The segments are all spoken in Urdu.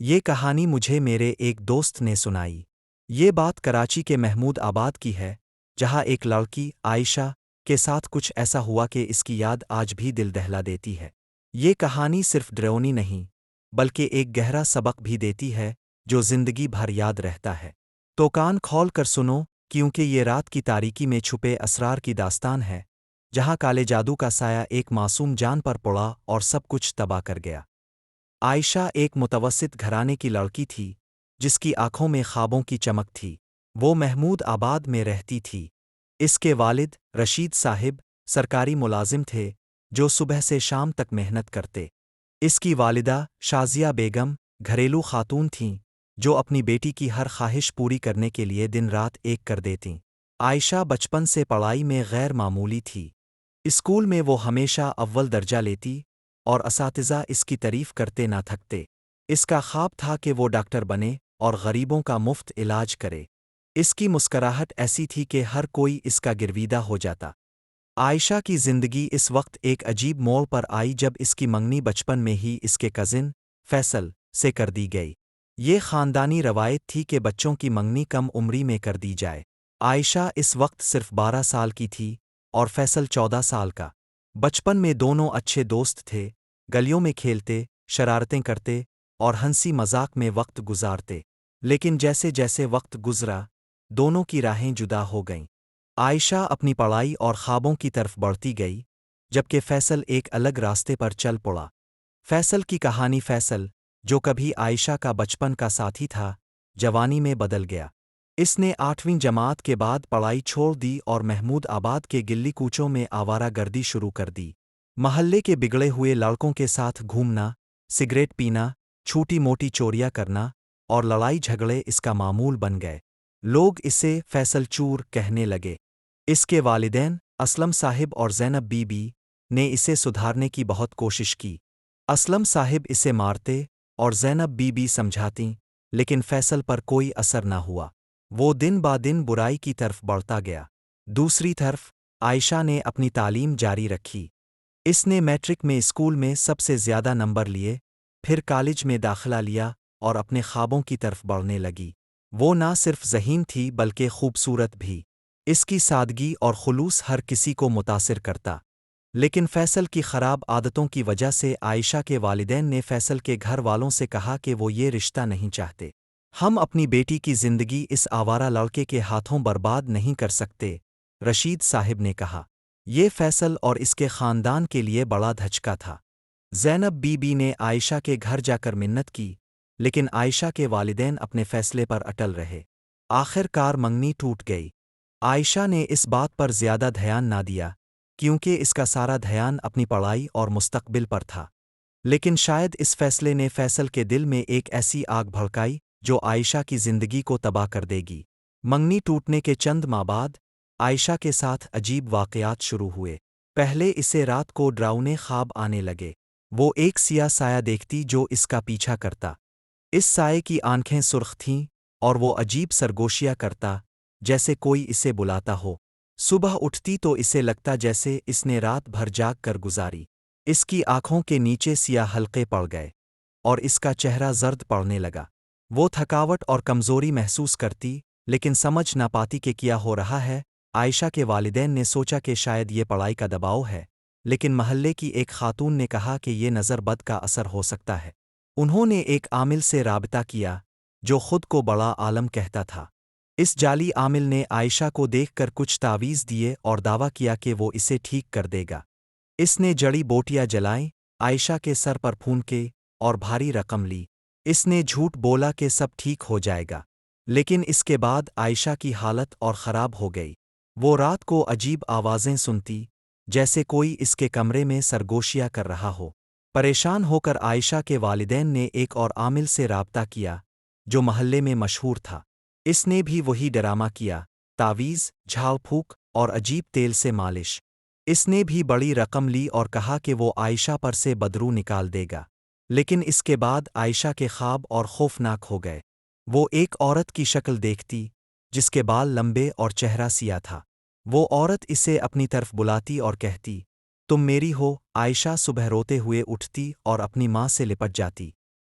یہ کہانی مجھے میرے ایک دوست نے سنائی۔ یہ بات کراچی کے محمود آباد کی ہے، جہاں ایک لڑکی عائشہ کے ساتھ کچھ ایسا ہوا کہ اس کی یاد آج بھی دل دہلا دیتی ہے۔ یہ کہانی صرف ڈراؤنی نہیں، بلکہ ایک گہرا سبق بھی دیتی ہے جو زندگی بھر یاد رہتا ہے۔ تو کان کھول کر سنو، کیونکہ یہ رات کی تاریکی میں چھپے اسرار کی داستان ہے، جہاں کالے جادو کا سایہ ایک معصوم جان پر پڑا اور سب کچھ تباہ کر گیا۔ عائشہ ایک متوسط گھرانے کی لڑکی تھی، جس کی آنکھوں میں خوابوں کی چمک تھی۔ وہ محمود آباد میں رہتی تھی۔ اس کے والد رشید صاحب سرکاری ملازم تھے جو صبح سے شام تک محنت کرتے۔ اس کی والدہ شازیہ بیگم گھریلو خاتون تھیں جو اپنی بیٹی کی ہر خواہش پوری کرنے کے لیے دن رات ایک کر دیتیں۔ عائشہ بچپن سے پڑھائی میں غیر معمولی تھی۔ اسکول میں وہ ہمیشہ اول درجہ لیتی اور اساتذہ اس کی تعریف کرتے نہ تھکتے۔ اس کا خواب تھا کہ وہ ڈاکٹر بنے اور غریبوں کا مفت علاج کرے۔ اس کی مسکراہٹ ایسی تھی کہ ہر کوئی اس کا گرویدہ ہو جاتا۔ عائشہ کی زندگی اس وقت ایک عجیب موڑ پر آئی جب اس کی منگنی بچپن میں ہی اس کے کزن فیصل سے کر دی گئی۔ یہ خاندانی روایت تھی کہ بچوں کی منگنی کم عمری میں کر دی جائے۔ عائشہ اس وقت صرف 12 سال کی تھی اور فیصل 14 سال کا۔ بچپن میں دونوں اچھے دوست تھے، گلیوں میں کھیلتے، شرارتیں کرتے اور ہنسی مذاق میں وقت گزارتے۔ لیکن جیسے جیسے وقت گزرا، دونوں کی راہیں جدا ہو گئیں۔ عائشہ اپنی پڑھائی اور خوابوں کی طرف بڑھتی گئی، جبکہ فیصل ایک الگ راستے پر چل پڑا۔ فیصل کی کہانی فیصل، جو کبھی عائشہ کا بچپن کا ساتھی تھا، جوانی میں بدل گیا۔ اس نے 8ویں جماعت کے بعد پڑھائی چھوڑ دی اور محمود آباد کے گلی کوچوں میں آوارہ گردی شروع کر دی۔ محلے کے بگڑے ہوئے لڑکوں کے ساتھ گھومنا، سگریٹ پینا، چھوٹی موٹی چوریاں کرنا اور لڑائی جھگڑے اس کا معمول بن گئے۔ لوگ اسے فیصل چور کہنے لگے۔ اس کے والدین اسلم صاحب اور زینب بی بی نے اسے سدھارنے کی بہت کوشش کی۔ اسلم صاحب اسے مارتے اور زینب بی بی سمجھاتیں، لیکن فیصل پر کوئی اثر نہ ہوا۔ وہ دن با دن برائی کی طرف بڑھتا گیا۔ دوسری طرف عائشہ نے اپنی تعلیم جاری رکھی۔ اس نے میٹرک میں اسکول میں سب سے زیادہ نمبر لیے، پھر کالج میں داخلہ لیا اور اپنے خوابوں کی طرف بڑھنے لگی۔ وہ نہ صرف ذہین تھی بلکہ خوبصورت بھی۔ اس کی سادگی اور خلوص ہر کسی کو متاثر کرتا۔ لیکن فیصل کی خراب عادتوں کی وجہ سے عائشہ کے والدین نے فیصل کے گھر والوں سے کہا کہ وہ یہ رشتہ نہیں چاہتے۔ ہم اپنی بیٹی کی زندگی اس آوارہ لڑکے کے ہاتھوں برباد نہیں کر سکتے، رشید صاحب نے کہا۔ یہ فیصل اور اس کے خاندان کے لیے بڑا دھچکا تھا۔ زینب بی بی نے عائشہ کے گھر جا کر منت کی، لیکن عائشہ کے والدین اپنے فیصلے پر اٹل رہے۔ آخر کار منگنی ٹوٹ گئی۔ عائشہ نے اس بات پر زیادہ دھیان نہ دیا، کیونکہ اس کا سارا دھیان اپنی پڑھائی اور مستقبل پر تھا۔ لیکن شاید اس فیصلے نے فیصل کے دل میں ایک ایسی آگ بھڑکائی جو عائشہ کی زندگی کو تباہ کر دے گی۔ منگنی ٹوٹنے کے چند ماہ بعد عائشہ کے ساتھ عجیب واقعات شروع ہوئے۔ پہلے اسے رات کو ڈراؤنے خواب آنے لگے۔ وہ ایک سیاہ سایہ دیکھتی جو اس کا پیچھا کرتا۔ اس سائے کی آنکھیں سرخ تھیں اور وہ عجیب سرگوشیاں کرتا، جیسے کوئی اسے بلاتا ہو۔ صبح اٹھتی تو اسے لگتا جیسے اس نے رات بھر جاگ کر گزاری۔ اس کی آنکھوں کے نیچے سیاہ حلقے پڑ گئے اور اس کا چہرہ زرد پڑنے لگا۔ وہ تھکاوٹ اور کمزوری محسوس کرتی، لیکن سمجھ نہ پاتی کہ کیا ہو رہا ہے۔ عائشہ کے والدین نے سوچا کہ شاید یہ پڑھائی کا دباؤ ہے، لیکن محلے کی ایک خاتون نے کہا کہ یہ نظر بد کا اثر ہو سکتا ہے۔ انہوں نے ایک عامل سے رابطہ کیا جو خود کو بڑا عالم کہتا تھا۔ اس جعلی عامل نے عائشہ کو دیکھ کر کچھ تعویذ دیے اور دعویٰ کیا کہ وہ اسے ٹھیک کر دے گا۔ اس نے جڑی بوٹیاں جلائیں، عائشہ کے سر پر پھونکے اور بھاری رقم لی۔ اس نے جھوٹ بولا کہ سب ٹھیک ہو جائے گا، لیکن اس کے بعد عائشہ کی حالت اور خراب ہو گئی۔ وہ رات کو عجیب آوازیں سنتی، جیسے کوئی اس کے کمرے میں سرگوشیاں کر رہا ہو۔ پریشان ہو کر عائشہ کے والدین نے ایک اور عامل سے رابطہ کیا جو محلے میں مشہور تھا۔ اس نے بھی وہی ڈرامہ کیا، تعویذ، جھاڑ پھونک اور عجیب تیل سے مالش۔ اس نے بھی بڑی رقم لی اور کہا کہ وہ عائشہ پر سے بدرو نکال دے گا۔ لیکن اس کے بعد عائشہ کے خواب اور خوفناک ہو گئے۔ وہ ایک عورت کی شکل دیکھتی جس کے بال لمبے اور چہرہ سیاہ تھا۔ وہ عورت اسے اپنی طرف بلاتی اور کہتی، تم میری ہو۔ عائشہ صبح روتے ہوئے اٹھتی اور اپنی ماں سے لپٹ جاتی۔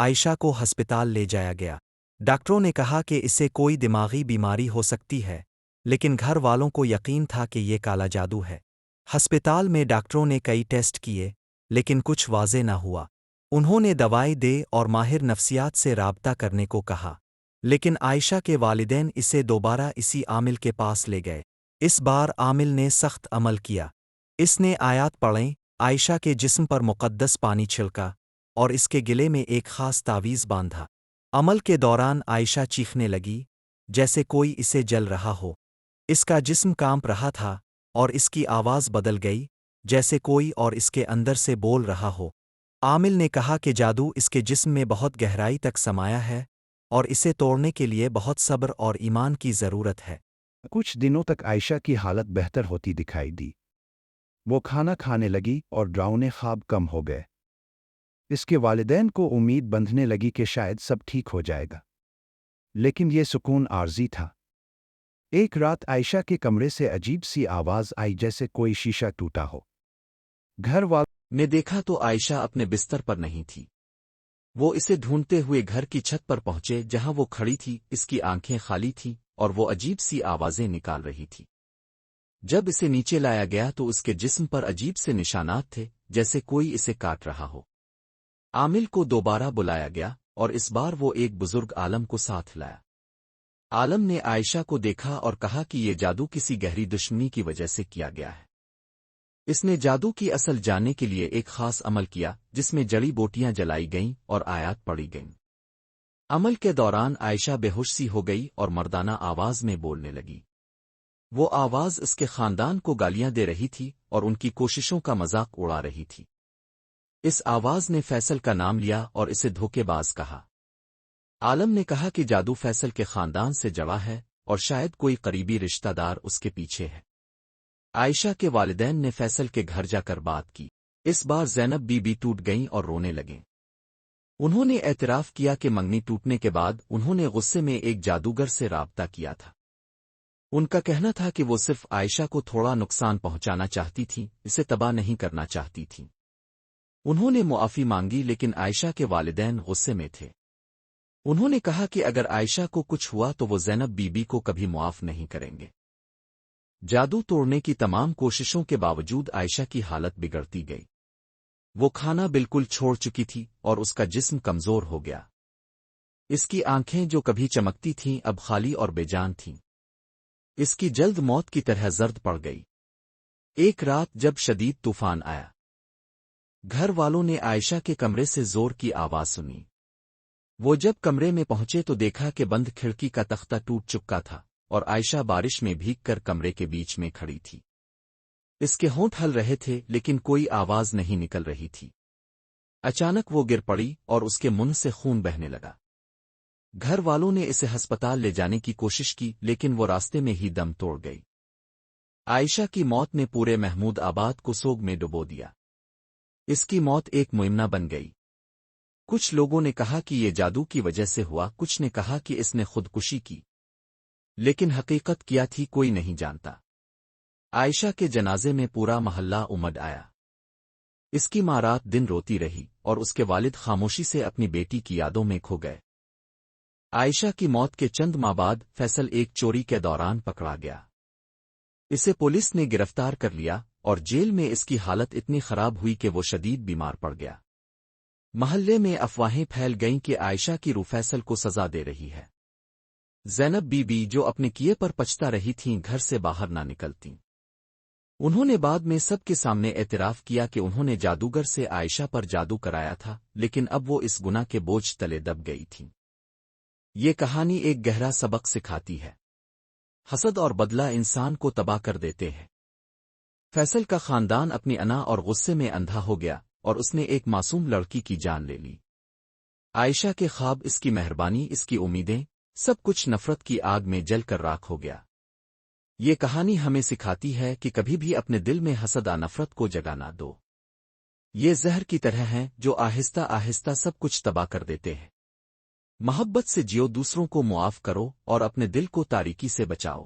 عائشہ کو ہسپتال لے جایا گیا۔ ڈاکٹروں نے کہا کہ اسے کوئی دماغی بیماری ہو سکتی ہے، لیکن گھر والوں کو یقین تھا کہ یہ کالا جادو ہے۔ ہسپتال میں ڈاکٹروں نے کئی ٹیسٹ کیے، لیکن کچھ واضح نہ ہوا۔ انہوں نے دوائی دے اور ماہر نفسیات سے رابطہ کرنے کو کہا، لیکن عائشہ کے والدین اسے دوبارہ اسی عامل کے پاس لے گئے۔ اس بار عامل نے سخت عمل کیا۔ اس نے آیات پڑھیں، عائشہ کے جسم پر مقدس پانی چھڑکا اور اس کے گلے میں ایک خاص تعویذ باندھا۔ عمل کے دوران عائشہ چیخنے لگی، جیسے کوئی اسے جل رہا ہو۔ اس کا جسم کانپ رہا تھا اور اس کی آواز بدل گئی، جیسے کوئی اور اس کے اندر سے بول رہا ہو۔ عامل نے کہا کہ جادو اس کے جسم میں بہت گہرائی تک سمایا ہے اور اسے توڑنے کے لیے بہت صبر اور ایمان کی ضرورت ہے۔ کچھ دنوں تک عائشہ کی حالت بہتر ہوتی دکھائی دی۔ وہ کھانا کھانے لگی اور ڈراؤنے خواب کم ہو گئے۔ اس کے والدین کو امید بندھنے لگی کہ شاید سب ٹھیک ہو جائے گا، لیکن یہ سکون عارضی تھا۔ ایک رات عائشہ کے کمرے سے عجیب سی آواز آئی، جیسے کوئی شیشہ ٹوٹا ہو۔ گھر والوں نے دیکھا تو عائشہ اپنے بستر پر نہیں تھی۔ وہ اسے ڈھونڈتے ہوئے گھر کی چھت پر پہنچے جہاں وہ کھڑی تھی۔ اس کی آنکھیں خالی تھیں اور وہ عجیب سی آوازیں نکال رہی تھی۔ جب اسے نیچے لایا گیا تو اس کے جسم پر عجیب سے نشانات تھے، جیسے کوئی اسے کاٹ رہا ہو۔ عامل کو دوبارہ بلایا گیا اور اس بار وہ ایک بزرگ عالم کو ساتھ لایا۔ عالم نے عائشہ کو دیکھا اور کہا کہ یہ جادو کسی گہری دشمنی کی وجہ سے کیا گیا ہے۔ اس نے جادو کی اصل جاننے کے لیے ایک خاص عمل کیا، جس میں جڑی بوٹیاں جلائی گئیں اور آیات پڑھی گئیں۔ عمل کے دوران عائشہ بے ہوش سی ہو گئی اور مردانہ آواز میں بولنے لگی۔ وہ آواز اس کے خاندان کو گالیاں دے رہی تھی اور ان کی کوششوں کا مذاق اڑا رہی تھی۔ اس آواز نے فیصل کا نام لیا اور اسے دھوکے باز کہا۔ عالم نے کہا کہ جادو فیصل کے خاندان سے جڑا ہے اور شاید کوئی قریبی رشتہ دار اس کے پیچھے ہے۔ عائشہ کے والدین نے فیصل کے گھر جا کر بات کی۔ اس بار زینب بی بی ٹوٹ گئیں اور رونے لگیں۔ انہوں نے اعتراف کیا کہ منگنی ٹوٹنے کے بعد انہوں نے غصے میں ایک جادوگر سے رابطہ کیا تھا۔ ان کا کہنا تھا کہ وہ صرف عائشہ کو تھوڑا نقصان پہنچانا چاہتی تھیں، اسے تباہ نہیں کرنا چاہتی تھیں۔ انہوں نے معافی مانگی، لیکن عائشہ کے والدین غصے میں تھے۔ انہوں نے کہا کہ اگر عائشہ کو کچھ ہوا تو وہ زینب بی بی کو کبھی معاف نہیں کریں گے۔ جادو توڑنے کی تمام کوششوں کے باوجود عائشہ کی حالت بگڑتی گئی۔ وہ کھانا بالکل چھوڑ چکی تھی اور اس کا جسم کمزور ہو گیا۔ اس کی آنکھیں جو کبھی چمکتی تھیں اب خالی اور بے جان تھیں۔ اس کی جلد موت کی طرح زرد پڑ گئی۔ ایک رات جب شدید طوفان آیا، گھر والوں نے عائشہ کے کمرے سے زور کی آواز سنی۔ وہ جب کمرے میں پہنچے تو دیکھا کہ بند کھڑکی کا تختہ ٹوٹ چکا تھا اور عائشہ بارش میں بھیگ کر کمرے کے بیچ میں کھڑی تھی۔ اس کے ہونٹ ہل رہے تھے لیکن کوئی آواز نہیں نکل رہی تھی۔ اچانک وہ گر پڑی اور اس کے منہ سے خون بہنے لگا۔ گھر والوں نے اسے ہسپتال لے جانے کی کوشش کی، لیکن وہ راستے میں ہی دم توڑ گئی۔ عائشہ کی موت نے پورے محمود آباد کو سوگ میں ڈبو دیا۔ اس کی موت ایک مہمہ بن گئی۔ کچھ لوگوں نے کہا کہ یہ جادو کی وجہ سے ہوا، کچھ نے کہا کہ اس نے خودکشی کی، لیکن حقیقت کیا تھی کوئی نہیں جانتا۔ عائشہ کے جنازے میں پورا محلہ امڈ آیا۔ اس کی ماں رات دن روتی رہی اور اس کے والد خاموشی سے اپنی بیٹی کی یادوں میں کھو گئے۔ عائشہ کی موت کے چند ماہ بعد فیصل ایک چوری کے دوران پکڑا گیا۔ اسے پولیس نے گرفتار کر لیا اور جیل میں اس کی حالت اتنی خراب ہوئی کہ وہ شدید بیمار پڑ گیا۔ محلے میں افواہیں پھیل گئیں کہ عائشہ کی روح فیصل کو سزا دے رہی ہے۔ زینب بی بی جو اپنے کیے پر پچھتا رہی تھیں گھر سے باہر نہ نکلتیں۔ انہوں نے بعد میں سب کے سامنے اعتراف کیا کہ انہوں نے جادوگر سے عائشہ پر جادو کرایا تھا، لیکن اب وہ اس گناہ کے بوجھ تلے دب گئی تھیں۔ یہ کہانی ایک گہرا سبق سکھاتی ہے۔ حسد اور بدلہ انسان کو تباہ کر دیتے ہیں۔ فیصل کا خاندان اپنی انا اور غصے میں اندھا ہو گیا اور اس نے ایک معصوم لڑکی کی جان لے لی۔ عائشہ کے خواب، اس کی مہربانی، اس کی امیدیں، سب کچھ نفرت کی آگ میں جل کر راکھ ہو گیا۔ یہ کہانی ہمیں سکھاتی ہے کہ کبھی بھی اپنے دل میں حسد اور نفرت کو جگہ نہ دو۔ یہ زہر کی طرح ہیں جو آہستہ آہستہ سب کچھ تباہ کر دیتے ہیں۔ محبت سے جیو، دوسروں کو معاف کرو اور اپنے دل کو تاریکی سے بچاؤ۔